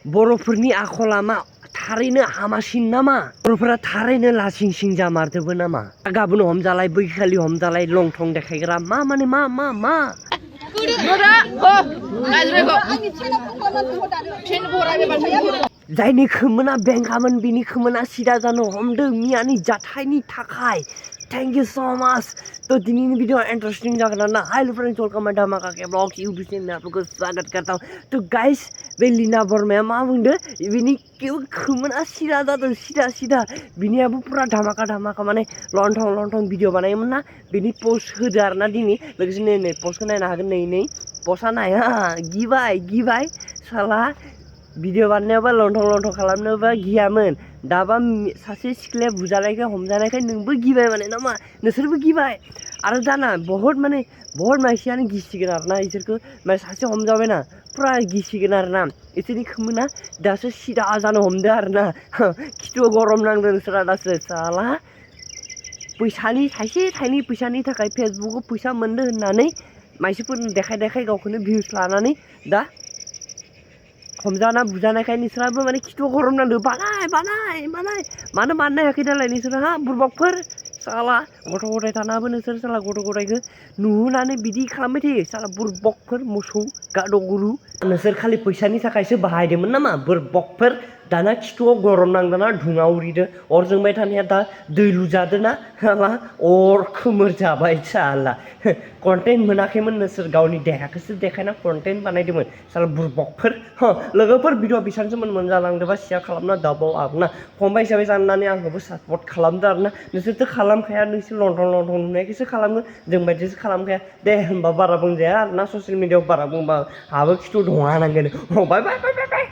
बर'फोरनि आखला मा थारैनो हामासिन नामा बर'फोरा थारैनो लासिं सिं जामारदोबो नामा गाबोन हमजालाय बैखालि हमजालाय लं थं देखायग्रा मा माने मा जायनि खोमोना बेंगामोन बिनि खोमोना सिदा जानो हमदों मियानि जाथायनि थाखाय थैंक यू सो मच तो दिनैनि वीडियो इंटरेस्टिंग जागोन ना हाय फ्रेंड्स वेलकम टू धमाका के ब्लॉग्स यूट्यूब चैनल में आपको स्वागत करता हूं तो गाइस बे लीना बर्माया मा बुंदो बिनि खोमोना सिदा जादों सिदा बिनियाबो पूरा धमाका माने लंथं वीडियो बानायोमोन ना बिनि पोस्ट होदो आरोना दिनै लोगोसे नै पोस्टखौ नायनो हागोन नै पोस्टआ नाया गिबाय साला भिडिअ बानायनायावबा लंथं खालामनोबा गियामोन दाबा सासे सिख्लाया बुजानायखाय हमजानायखाय नोंबो गिबाय माने नामा नोंसोरबो गिबाय आरो दाना बहुत मानसियानो गिसिगोन आरोना इसोरखौ माने सासे हमजाबायना पुरा गिसिगोन आरोना इसोरनि खोमोना दासो सिदा जानो हमदो आरोना खिथुआव गरम नांदों नोंसोरा दासो साला फैसानि थाइसे थाइनै फैसानि थाखाय फेसबुकआव फैसा मोनदों होननानै मानसिफोरनो देखाय गावखौनो भिउस लानानै दा हमजाना बुजानायखाय नोंसोराबो माने खिथुआव गरम नांदो बानाय मानो बानायनो हायाखै दालाय नोंसोर हा बुरबकफोर साला गथ' गथाय थानाबो नोंसोर साला गथ' गथायखौ नुहोनानै बिदि खालामबाय थायो साला बुरबकफोर मोसौ गाद' गुरु नोंसोर खालि फैसानि थाखायसो बाहायदोंमोन नामा बुरबकफोर दाना खिथुआव गरम नांदोंना धुङा उरिदो अर जोंबाय थानाया दा दै लुजादोना साला अर खोमोर जाबाय साला कन्टेन्ट मोनाखैमोन नोंसोर गावनि देहाखौसो देखायना कन्टेन्ट बानायदोंमोन साला बुरबकफोर लोगोफोर भिडिअ बेसेबांसो मोनजालांदोंबा शेयार खालामना दाबाव आरोना फंबाय हिसाबै जानानै आंखौबो सापर्ट खालामदो आरोना नोंसोरथ' खालामखाया नोंसोर लंथं नुनायखौसो खालामो जों बायदिसो खालामखाया दे होनबा बारा बुंजाया आरोना ससियेल मिडियाआव बारा बुंबा हाबो खिथु दङा नांगोन बाय